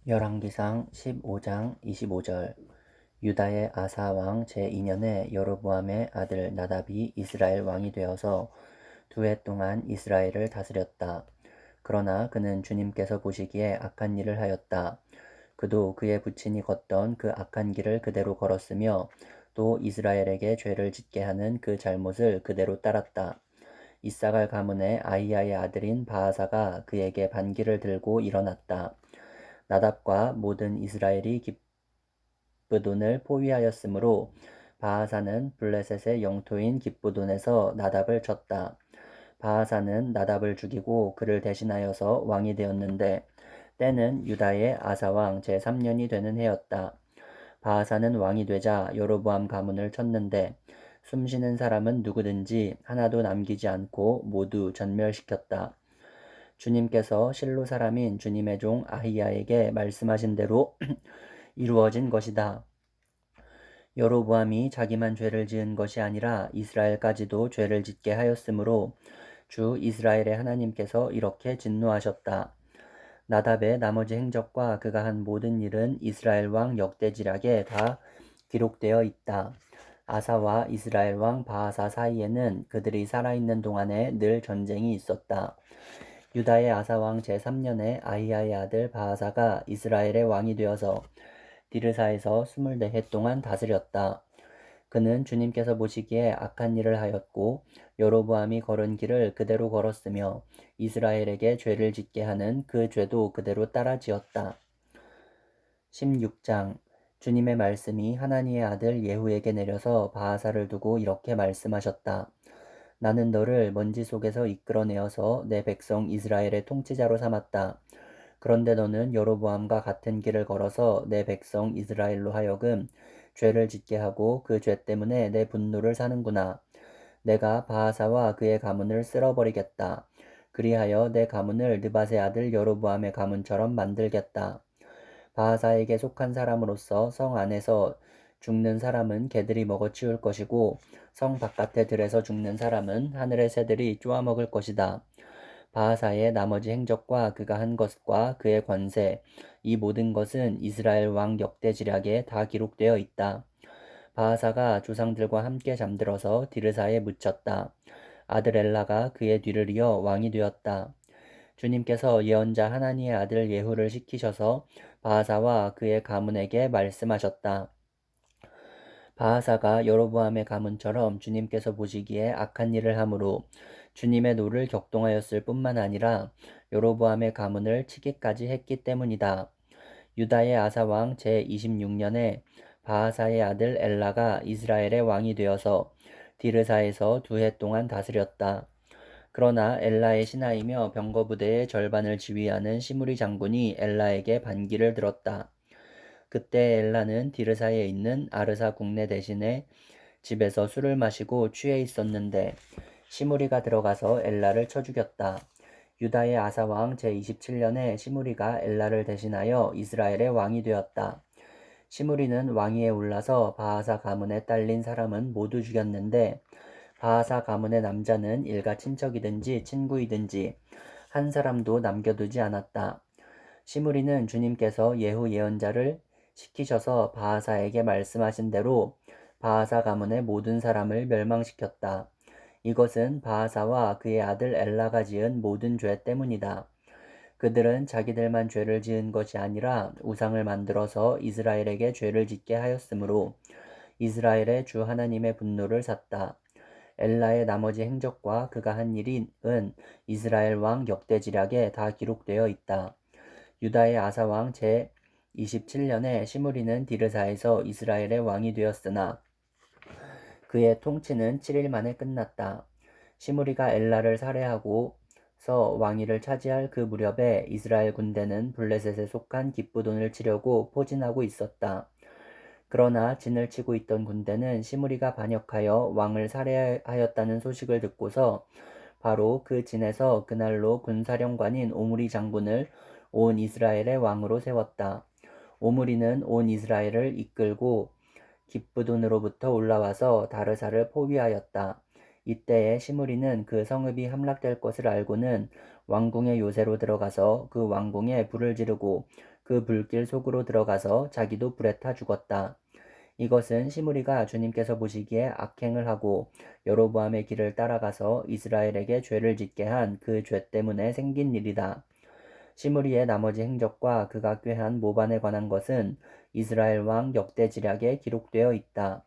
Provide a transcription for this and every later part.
열왕기상 15장 25절. 유다의 아사 왕 제2년에 여로보암의 아들 나답이 이스라엘 왕이 되어서 2해 동안 이스라엘을 다스렸다. 그러나 그는 주님께서 보시기에 악한 일을 하였다. 그도 그의 부친이 걷던 그 악한 길을 그대로 걸었으며 또 이스라엘에게 죄를 짓게 하는 그 잘못을 그대로 따랐다. 이사갈 가문의 아히야의 아들인 바하사가 그에게 반기를 들고 일어났다. 나답과 모든 이스라엘이 기브돈을 포위하였으므로 바하사는 블레셋의 영토인 기브돈에서 나답을 쳤다. 바하사는 나답을 죽이고 그를 대신하여서 왕이 되었는데 때는 유다의 아사왕 제3년이 되는 해였다. 바하사는 왕이 되자 여로보암 가문을 쳤는데 숨쉬는 사람은 누구든지 하나도 남기지 않고 모두 전멸시켰다. 주님께서 실로 사람인 주님의 종 아히야에게 말씀하신 대로 이루어진 것이다. 여로보암이 자기만 죄를 지은 것이 아니라 이스라엘까지도 죄를 짓게 하였으므로 주 이스라엘의 하나님께서 이렇게 진노하셨다. 나답의 나머지 행적과 그가 한 모든 일은 이스라엘 왕 역대지략에 다 기록되어 있다. 아사와 이스라엘 왕 바하사 사이에는 그들이 살아있는 동안에 늘 전쟁이 있었다. 유다의 아사왕 제3년에 아히야의 아들 바하사가 이스라엘의 왕이 되어서 디르사에서 24해 동안 다스렸다. 그는 주님께서 보시기에 악한 일을 하였고 여로보암이 걸은 길을 그대로 걸었으며 이스라엘에게 죄를 짓게 하는 그 죄도 그대로 따라 지었다. 16장. 주님의 말씀이 하나니의 아들 예후에게 내려서 바하사를 두고 이렇게 말씀하셨다. 나는 너를 먼지 속에서 이끌어내어서 내 백성 이스라엘의 통치자로 삼았다. 그런데 너는 여로보암과 같은 길을 걸어서 내 백성 이스라엘로 하여금 죄를 짓게 하고 그 죄 때문에 내 분노를 사는구나. 내가 바하사와 그의 가문을 쓸어버리겠다. 그리하여 내 가문을 느밧의 아들 여로보암의 가문처럼 만들겠다. 바하사에게 속한 사람으로서 성 안에서 죽는 사람은 개들이 먹어치울 것이고 성 바깥의 들에서 죽는 사람은 하늘의 새들이 쪼아먹을 것이다. 바하사의 나머지 행적과 그가 한 것과 그의 권세, 이 모든 것은 이스라엘 왕 역대지략에 다 기록되어 있다. 바하사가 조상들과 함께 잠들어서 디르사에 묻혔다. 아들 엘라가 그의 뒤를 이어 왕이 되었다. 주님께서 예언자 하나니의 아들 예후를 시키셔서 바하사와 그의 가문에게 말씀하셨다. 바하사가 여로보암의 가문처럼 주님께서 보시기에 악한 일을 함으로 주님의 노를 격동하였을 뿐만 아니라 여로보암의 가문을 치기까지 했기 때문이다. 유다의 아사왕 제26년에 바하사의 아들 엘라가 이스라엘의 왕이 되어서 디르사에서 2해 동안 다스렸다. 그러나 엘라의 신하이며 병거부대의 절반을 지휘하는 시므리 장군이 엘라에게 반기를 들었다. 그때 엘라는 디르사에 있는 아르사 국내 대신에 집에서 술을 마시고 취해 있었는데 시므리가 들어가서 엘라를 쳐 죽였다. 유다의 아사왕 제27년에 시므리가 엘라를 대신하여 이스라엘의 왕이 되었다. 시므리는 왕위에 올라서 바하사 가문에 딸린 사람은 모두 죽였는데 바하사 가문의 남자는 일가 친척이든지 친구이든지 한 사람도 남겨두지 않았다. 시므리는 주님께서 예후 예언자를 시키셔서 바하사에게 말씀하신 대로 바하사 가문의 모든 사람을 멸망시켰다. 이것은 바하사와 그의 아들 엘라가 지은 모든 죄 때문이다. 그들은 자기들만 죄를 지은 것이 아니라 우상을 만들어서 이스라엘에게 죄를 짓게 하였으므로 이스라엘의 주 하나님의 분노를 샀다. 엘라의 나머지 행적과 그가 한 일은 이스라엘 왕 역대지략에 다 기록되어 있다. 유다의 아사왕 제27년에 시므리는 디르사에서 이스라엘의 왕이 되었으나 그의 통치는 7일 만에 끝났다. 시므리가 엘라를 살해하고서 왕위를 차지할 그 무렵에 이스라엘 군대는 블레셋에 속한 기브돈을 치려고 포진하고 있었다. 그러나 진을 치고 있던 군대는 시므리가 반역하여 왕을 살해하였다는 소식을 듣고서 바로 그 진에서 그날로 군사령관인 오므리 장군을 온 이스라엘의 왕으로 세웠다. 오므리는 온 이스라엘을 이끌고 기브돈으로부터 올라와서 다르사를 포위하였다. 이때에 시므리는 그 성읍이 함락될 것을 알고는 왕궁의 요새로 들어가서 그 왕궁에 불을 지르고 그 불길 속으로 들어가서 자기도 불에 타 죽었다. 이것은 시므리가 주님께서 보시기에 악행을 하고 여로보암의 길을 따라가서 이스라엘에게 죄를 짓게 한 그 죄 때문에 생긴 일이다. 시므리의 나머지 행적과 그가 꾀한 모반에 관한 것은 이스라엘 왕 역대지략에 기록되어 있다.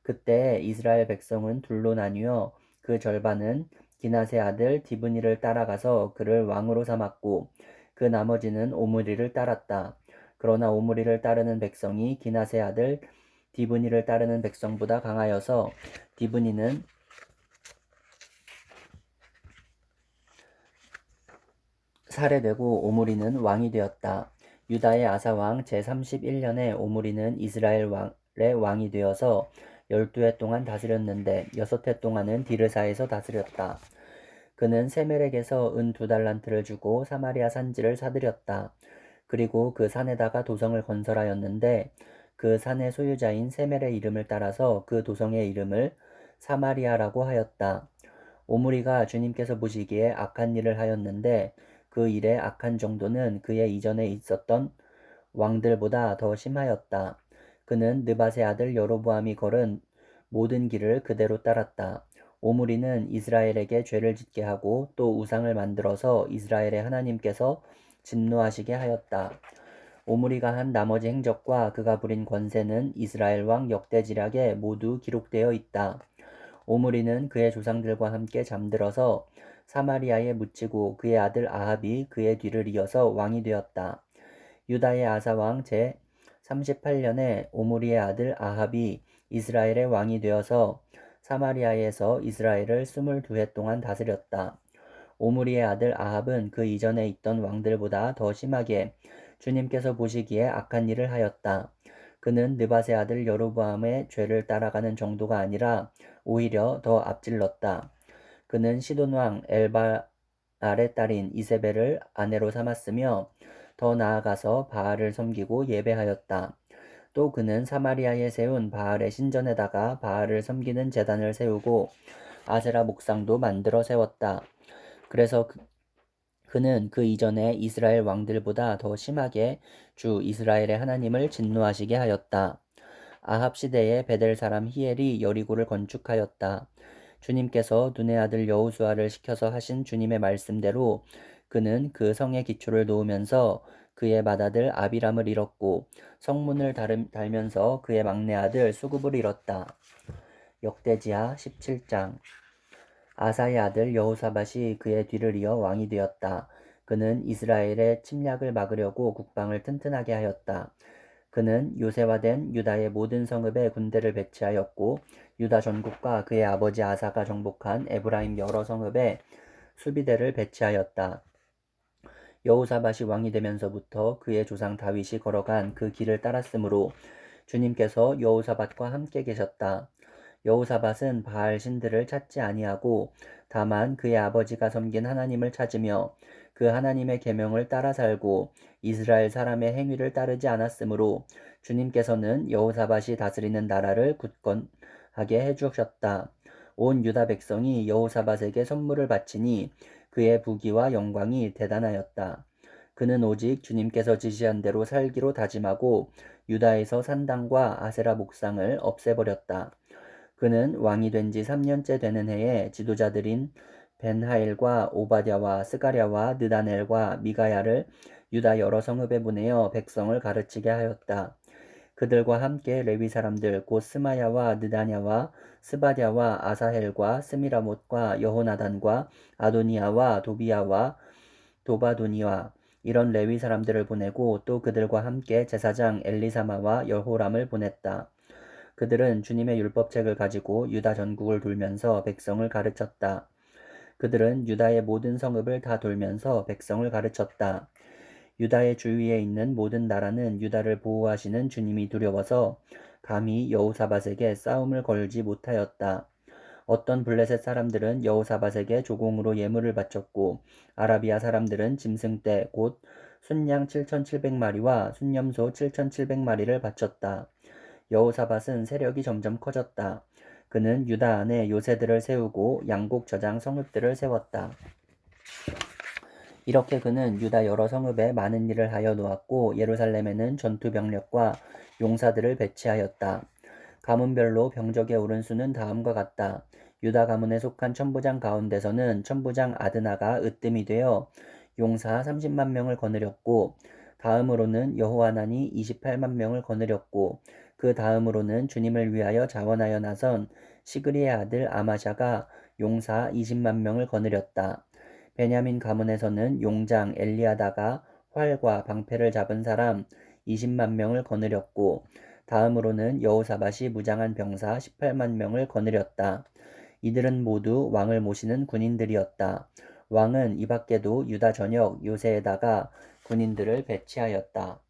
그때 이스라엘 백성은 둘로 나뉘어 그 절반은 기낫의 아들 디브니를 따라가서 그를 왕으로 삼았고 그 나머지는 오므리를 따랐다. 그러나 오므리를 따르는 백성이 기낫의 아들 디브니를 따르는 백성보다 강하여서 디브니는 살해되고 오므리는 왕이 되었다. 유다의 아사왕 제31년에 오므리는 이스라엘의 왕이 되어서 12해 동안 다스렸는데 6해 동안은 디르사에서 다스렸다. 그는 세멜렉에서 은 2달란트를 주고 사마리아 산지를 사들였다. 그리고 그 산에다가 도성을 건설하였는데 그 산의 소유자인 세멜의 이름을 따라서 그 도성의 이름을 사마리아라고 하였다. 오므리가 주님께서 보시기에 악한 일을 하였는데 그 일의 악한 정도는 그의 이전에 있었던 왕들보다 더 심하였다. 그는 느밧의 아들 여로보암이 걸은 모든 길을 그대로 따랐다. 오므리는 이스라엘에게 죄를 짓게 하고 또 우상을 만들어서 이스라엘의 하나님께서 진노하시게 하였다. 오므리가 한 나머지 행적과 그가 부린 권세는 이스라엘 왕 역대지략에 모두 기록되어 있다. 오므리는 그의 조상들과 함께 잠들어서 사마리아에 묻히고 그의 아들 아합이 그의 뒤를 이어서 왕이 되었다. 유다의 아사왕 제 38년에 오므리의 아들 아합이 이스라엘의 왕이 되어서 사마리아에서 이스라엘을 22해 동안 다스렸다. 오므리의 아들 아합은 그 이전에 있던 왕들보다 더 심하게 주님께서 보시기에 악한 일을 하였다. 그는 느밧의 아들 여로보암의 죄를 따라가는 정도가 아니라 오히려 더 앞질렀다. 그는 시돈 왕 엘바알의 딸인 이세벨을 아내로 삼았으며 더 나아가서 바알을 섬기고 예배하였다. 또 그는 사마리아에 세운 바알의 신전에다가 바알을 섬기는 제단을 세우고 아세라 목상도 만들어 세웠다. 그래서 그는 그 이전에 이스라엘 왕들보다 더 심하게 주 이스라엘의 하나님을 진노하시게 하였다. 아합 시대에 베델 사람 히엘이 여리고를 건축하였다. 주님께서 눈의 아들 여호수아를 시켜서 하신 주님의 말씀대로 그는 그 성의 기초를 놓으면서 그의 맏아들 아비람을 잃었고 성문을 달면서 그의 막내 아들 수굽을 잃었다. 역대지하 17장. 아사의 아들 여호사밧이 그의 뒤를 이어 왕이 되었다. 그는 이스라엘의 침략을 막으려고 국방을 튼튼하게 하였다. 그는 요새화된 유다의 모든 성읍에 군대를 배치하였고 유다 전국과 그의 아버지 아사가 정복한 에브라임 여러 성읍에 수비대를 배치하였다. 여호사밧이 왕이 되면서부터 그의 조상 다윗이 걸어간 그 길을 따랐으므로 주님께서 여호사밧과 함께 계셨다. 여호사밧은 바알 신들을 찾지 아니하고 다만 그의 아버지가 섬긴 하나님을 찾으며 그 하나님의 계명을 따라 살고 이스라엘 사람의 행위를 따르지 않았으므로 주님께서는 여호사밧이 다스리는 나라를 굳건하게 해주셨다. 온 유다 백성이 여호사밧에게 선물을 바치니 그의 부귀와 영광이 대단하였다. 그는 오직 주님께서 지시한 대로 살기로 다짐하고 유다에서 산당과 아세라 목상을 없애버렸다. 그는 왕이 된 지 3년째 되는 해에 지도자들인 벤하일과 오바댜와 스가랴와 느다넬과 미가야를 유다 여러 성읍에 보내어 백성을 가르치게 하였다. 그들과 함께 레위 사람들 곧 스마야와 느다냐와 스바랴와 아사헬과 스미라못과 여호나단과 아도니아와 도비야와 도바도니와 이런 레위 사람들을 보내고 또 그들과 함께 제사장 엘리사마와 여호람을 보냈다. 그들은 주님의 율법책을 가지고 유다 전국을 돌면서 백성을 가르쳤다. 그들은 유다의 모든 성읍을 다 돌면서 백성을 가르쳤다. 유다의 주위에 있는 모든 나라는 유다를 보호하시는 주님이 두려워서 감히 여호사밧에게 싸움을 걸지 못하였다. 어떤 블레셋 사람들은 여호사밧에게 조공으로 예물을 바쳤고 아라비아 사람들은 짐승떼 곧 순양 7,700마리와 순염소 7,700마리를 바쳤다. 여호사밧은 세력이 점점 커졌다. 그는 유다 안에 요새들을 세우고 양곡 저장 성읍들을 세웠다. 이렇게 그는 유다 여러 성읍에 많은 일을 하여 놓았고 예루살렘에는 전투 병력과 용사들을 배치하였다. 가문별로 병적에 오른 수는 다음과 같다. 유다 가문에 속한 천부장 가운데서는 천부장 아드나가 으뜸이 되어 용사 30만 명을 거느렸고 다음으로는 여호하난이 28만 명을 거느렸고 그 다음으로는 주님을 위하여 자원하여 나선 시그리의 아들 아마샤가 용사 20만 명을 거느렸다. 베냐민 가문에서는 용장 엘리아다가 활과 방패를 잡은 사람 20만 명을 거느렸고 다음으로는 여호사밧이 무장한 병사 18만 명을 거느렸다. 이들은 모두 왕을 모시는 군인들이었다. 왕은 이 밖에도 유다 전역 요새에다가 군인들을 배치하였다.